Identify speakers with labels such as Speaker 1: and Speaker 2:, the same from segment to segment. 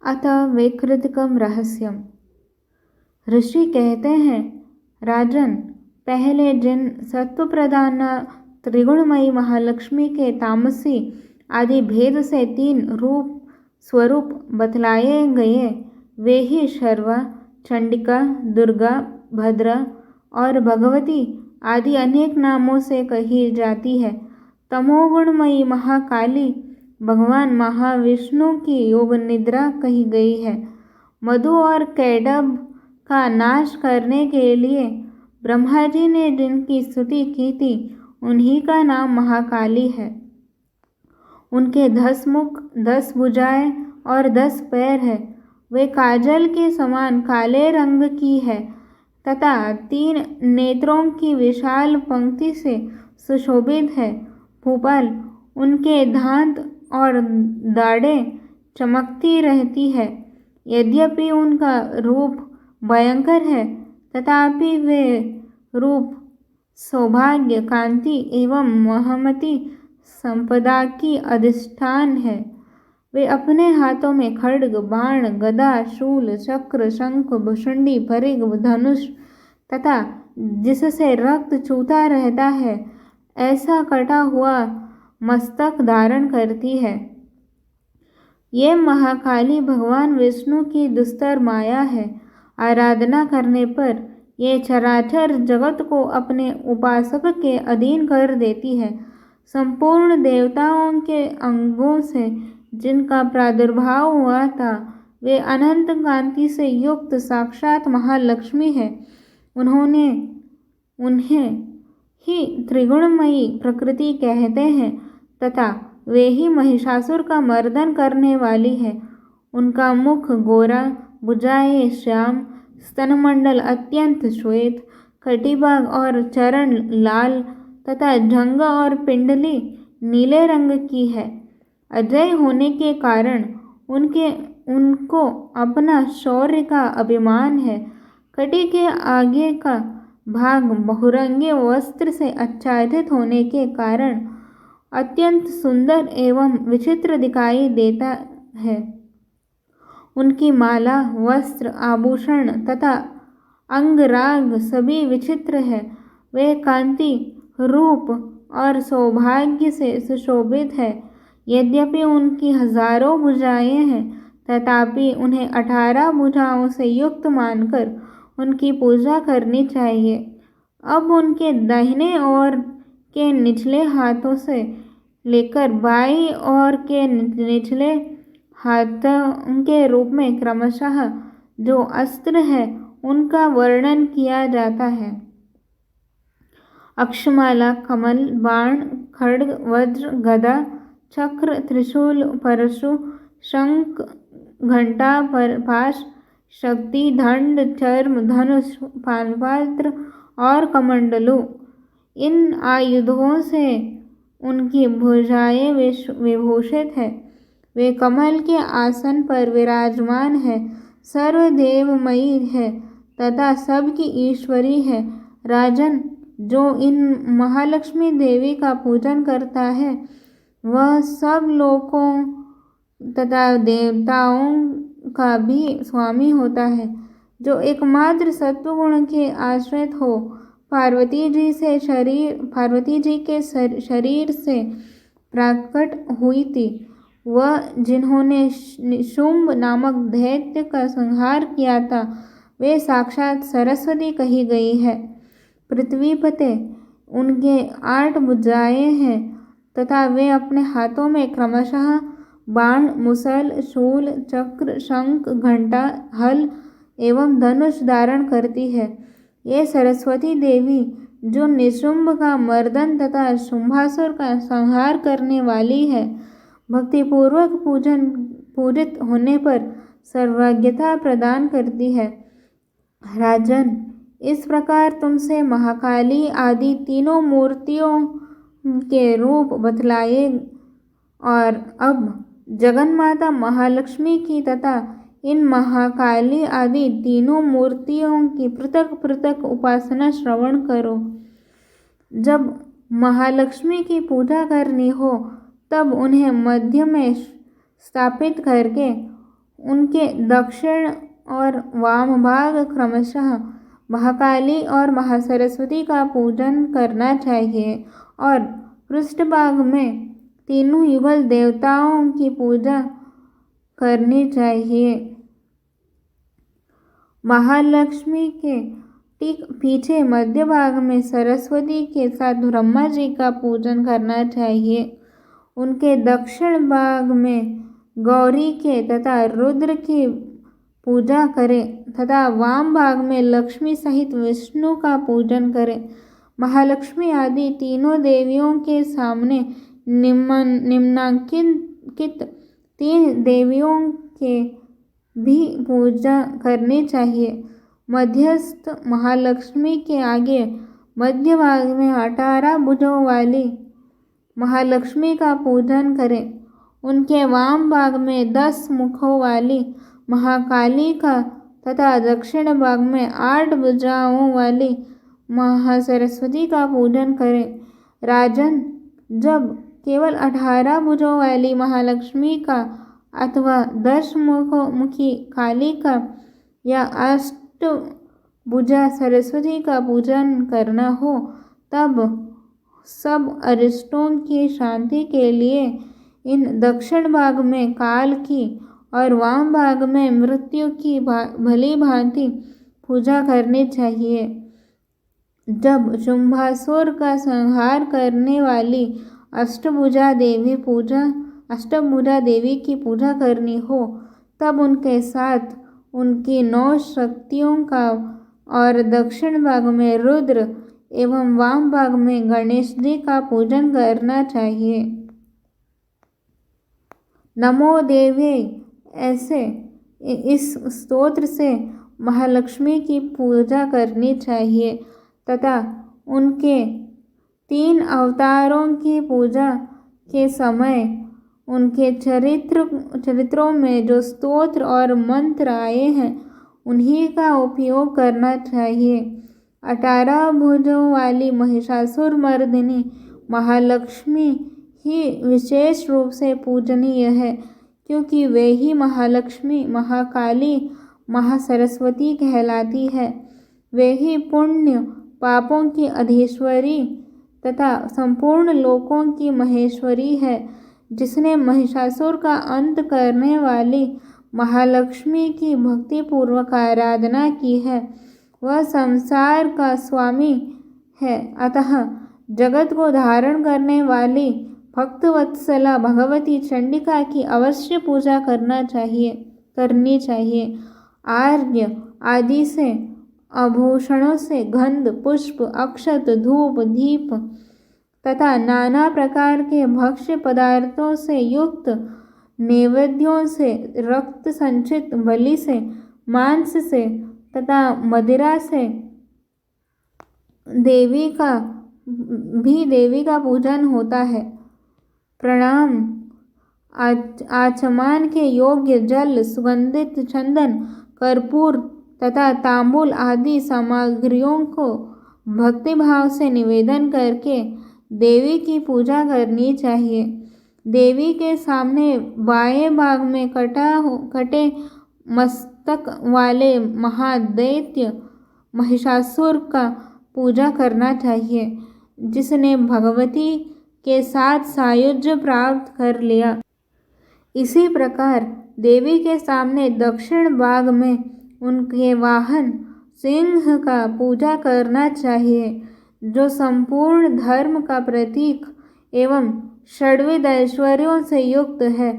Speaker 1: अथ वैकृतिकम रहस्यम। ऋषि कहते हैं, राजन, पहले जिन सत्व प्रधान त्रिगुणमयी महालक्ष्मी के तामसी आदि भेद से 3 रूप स्वरूप बतलाए गए, वे ही शर्वा, चंडिका, दुर्गा, भद्रा और भगवती आदि अनेक नामों से कही जाती है। तमोगुणमयी महाकाली भगवान महाविष्णु की योग निद्रा कही गई है। मधु और कैडभ का नाश करने के लिए ब्रह्मा जी ने जिनकी स्तुति की थी, उन्हीं का नाम महाकाली है। उनके 10 मुख, 10 भुजाएं और 10 पैर है। वे काजल के समान काले रंग की है तथा 3 नेत्रों की विशाल पंक्ति से सुशोभित है। भूपाल, उनके दांत और दाढ़ें चमकती रहती है। यद्यपि उनका रूप भयंकर है, तथापि वे रूप सौभाग्य, कांति एवं महमती संपदा की अधिष्ठान है। वे अपने हाथों में खड्ग, बाण, गदा, शूल, चक्र, शंख, भुशुंडी, परिघ, धनुष तथा जिससे रक्त चूता रहता है ऐसा कटा हुआ मस्तक धारण करती है। ये महाकाली भगवान विष्णु की दुस्तर माया है। आराधना करने पर ये चराचर जगत को अपने उपासक के अधीन कर देती है। संपूर्ण देवताओं के अंगों से जिनका प्रादुर्भाव हुआ था, वे अनंत कांति से युक्त साक्षात महालक्ष्मी है। उन्हें ही त्रिगुणमयी प्रकृति कहते हैं तथा वे ही महिषासुर का मर्दन करने वाली है। उनका मुख गोरा, भुजाएं श्याम, स्तनमंडल अत्यंत श्वेत, कटिभाग और चरण लाल तथा जंघ और पिंडली नीले रंग की है। अजय होने के कारण उनको अपना शौर्य का अभिमान है। कटी के आगे का भाग बहुरंगे वस्त्र से आच्छादित होने के कारण अत्यंत सुंदर एवं विचित्र दिखाई देता है। उनकी माला, वस्त्र, आभूषण तथा अंगराग सभी विचित्र है। वे कांति, रूप और सौभाग्य से सुशोभित है। यद्यपि उनकी हजारों भुजाएं हैं, तथापि उन्हें 18 भुजाओं से युक्त मानकर उनकी पूजा करनी चाहिए। अब उनके दाहिने ओर के निचले हाथों से लेकर बाईं ओर के निचले हाथों के रूप में क्रमशः जो अस्त्र है, उनका वर्णन किया जाता है। अक्षमाला, कमल, बाण, खड्ग, वज्र, गदा, चक्र, त्रिशूल, परशु, शंख, घंटा, पाश, शक्ति, दंड, चर्म, धनुष, पानपात्र और कमंडलू। इन आयुधों से उनकी भुजाएं विभूषित है। वे कमल के आसन पर विराजमान है, सर्वदेवमयी है तथा सबकी ईश्वरी है। राजन, जो इन महालक्ष्मी देवी का पूजन करता है, वह सब लोकों तथा देवताओं का भी स्वामी होता है। जो एकमात्र सत्वगुण के आश्रित हो, पार्वती जी के शरीर से प्रकट हुई थी, वह जिन्होंने शुंभ नामक दैत्य का संहार किया था, वे साक्षात सरस्वती कही गई है। पृथ्वीपते, उनके 8 भुजाएं हैं तथा वे अपने हाथों में क्रमशः बाण, मुसल, शूल, चक्र, शंख, घंटा, हल एवं धनुष धारण करती है। ये सरस्वती देवी जो निशुंभ का मर्दन तथा शुंभासुर का संहार करने वाली है, भक्तिपूर्वक पूजित होने पर सर्वज्ञता प्रदान करती है। राजन, इस प्रकार तुमसे महाकाली आदि तीनों मूर्तियों के रूप बतलाए और अब जगन्माता महालक्ष्मी की तथा इन महाकाली आदि तीनों मूर्तियों की पृथक पृथक उपासना श्रवण करो। जब महालक्ष्मी की पूजा करनी हो, तब उन्हें मध्य में स्थापित करके उनके दक्षिण और वाम भाग क्रमशः महाकाली और महासरस्वती का पूजन करना चाहिए और पृष्ठभाग में तीनों युगल देवताओं की पूजा करनी चाहिए। महालक्ष्मी के ठीक पीछे मध्य भाग में सरस्वती के साथ ब्रह्मा जी का पूजन करना चाहिए। उनके दक्षिण भाग में गौरी के तथा रुद्र की पूजा करें तथा वाम भाग में लक्ष्मी सहित विष्णु का पूजन करें। महालक्ष्मी आदि तीनों देवियों के सामने निम्नांकित 3 देवियों के भी पूजा करनी चाहिए। मध्यस्थ महालक्ष्मी के आगे मध्य भाग में 18 भुजों वाली महालक्ष्मी का पूजन करें। उनके वाम भाग में 10 मुखों वाली महाकाली का तथा दक्षिण भाग में 8 भुजाओं वाली महासरस्वती का पूजन करें। राजन, जब केवल 18 भुजों वाली महालक्ष्मी का अथवा 10 मुखी काली का या 8 भुजा सरस्वती का पूजन करना हो, तब सब अरिष्टों की शांति के लिए इन दक्षिण भाग में काल की और वाम भाग में मृत्यु की भली भांति पूजा करनी चाहिए। जब शुंभासुर का संहार करने वाली अष्टभुजा देवी की पूजा करनी हो, तब उनके साथ उनकी 9 शक्तियों का और दक्षिण भाग में रुद्र एवं वाम भाग में गणेश जी का पूजन करना चाहिए। नमो देवी ऐसे इस स्तोत्र से महालक्ष्मी की पूजा करनी चाहिए तथा उनके 3 अवतारों की पूजा के समय उनके चरित्रों में जो स्तोत्र और मंत्र आए हैं उन्हीं का उपयोग करना चाहिए। 18 भुजों वाली महिषासुर मर्दिनी महालक्ष्मी ही विशेष रूप से पूजनीय है, क्योंकि वे ही महालक्ष्मी, महाकाली, महासरस्वती कहलाती है। वे ही पुण्य पापों की अधीश्वरी तथा संपूर्ण लोकों की महेश्वरी है। जिसने महिषासुर का अंत करने वाली महालक्ष्मी की भक्तिपूर्वक आराधना की है, वह संसार का स्वामी है। अतः जगत को धारण करने वाली भक्तवत्सला भगवती चंडिका की अवश्य पूजा करनी चाहिए। आर्घ्य आदि से आभूषणों से गंध, पुष्प, अक्षत, धूप, दीप तथा नाना प्रकार के भक्ष्य पदार्थों से युक्त नैवेद्यों से, रक्त संचित बलि से, मांस से तथा मदिरा से देवी का पूजन होता है। प्रणाम। आचमन के योग्य जल, सुगंधित चंदन, कर्पूर तथा तांबूल आदि सामग्रियों को भक्तिभाव से निवेदन करके देवी की पूजा करनी चाहिए। देवी के सामने बाएं भाग में कटे मस्तक वाले महादैत्य महिषासुर का पूजा करना चाहिए, जिसने भगवती के साथ सायुज्य प्राप्त कर लिया। इसी प्रकार देवी के सामने दक्षिण भाग में उनके वाहन सिंह का पूजा करना चाहिए, जो संपूर्ण धर्म का प्रतीक एवं षड्विध ऐश्वर्यों से युक्त है।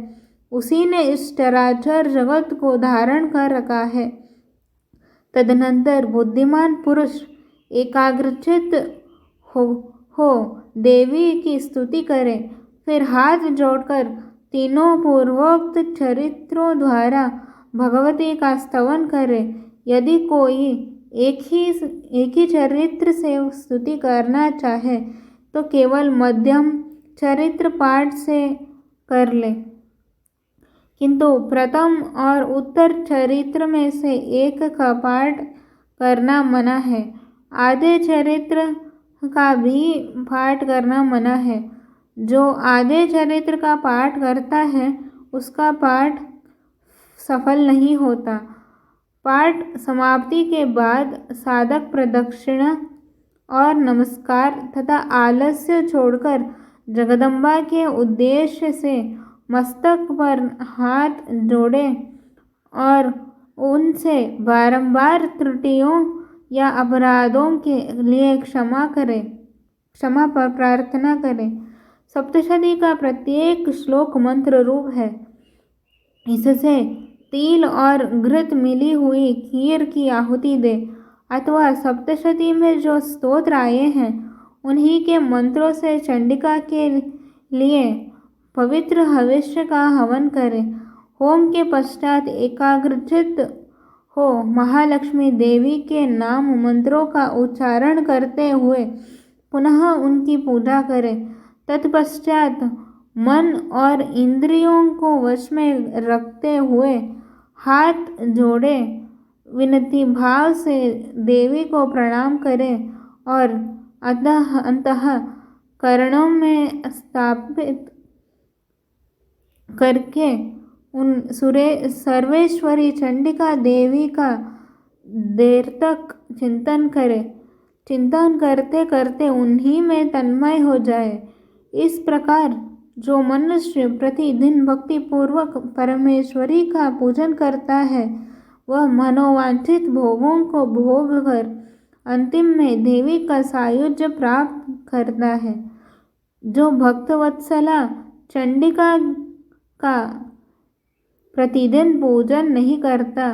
Speaker 1: उसी ने इस चराचर जगत को धारण कर रखा है। तदनंतर बुद्धिमान पुरुष एकाग्रचित्त हो देवी की स्तुति करें, फिर हाथ जोड़कर तीनों पूर्वोक्त चरित्रों द्वारा भगवती का स्तवन करें। यदि कोई एक ही चरित्र से स्तुति करना चाहे तो केवल मध्यम चरित्र पाठ से कर ले, किंतु प्रथम और उत्तर चरित्र में से एक का पाठ करना मना है। आधे चरित्र का भी पाठ करना मना है। जो आधे चरित्र का पाठ करता है उसका पाठ सफल नहीं होता। पाठ समाप्ति के बाद साधक प्रदक्षिणा और नमस्कार तथा आलस्य छोड़कर जगदम्बा के उद्देश्य से मस्तक पर हाथ जोड़े और उनसे बारंबार त्रुटियों या अपराधों के लिए क्षमा पर प्रार्थना करें। सप्तशती का प्रत्येक श्लोक मंत्र रूप है। इससे तिल और घृत मिली हुई खीर की आहुति दे अथवा सप्तशती में जो स्तोत्र आए हैं उन्हीं के मंत्रों से चंडिका के लिए पवित्र हविष्य का हवन करें। होम के पश्चात एकाग्रचित्त हो महालक्ष्मी देवी के नाम मंत्रों का उच्चारण करते हुए पुनः उनकी पूजा करें। तत्पश्चात मन और इंद्रियों को वश में रखते हुए हाथ जोड़े विनती भाव से देवी को प्रणाम करें और अंतः करणों में स्थापित करके उन सर्वेश्वरी चंडिका देवी का देर तक चिंतन करते करते उन्हीं में तन्मय हो जाए। इस प्रकार जो मनुष्य प्रतिदिन भक्ति पूर्वक परमेश्वरी का पूजन करता है वह मनोवांछित भोगों को भोग कर अंतिम में देवी का सायुज्य प्राप्त करता है। जो भक्तवत्सला चंडिका का प्रतिदिन पूजन नहीं करता,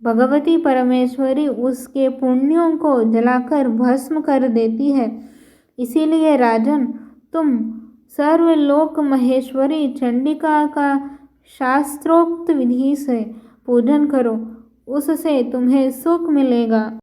Speaker 1: भगवती परमेश्वरी उसके पुण्यों को जलाकर भस्म कर देती है। इसीलिए राजन, तुम सर्वलोक महेश्वरी चंडिका का शास्त्रोक्त विधि से पूजन करो, उससे तुम्हें सुख मिलेगा।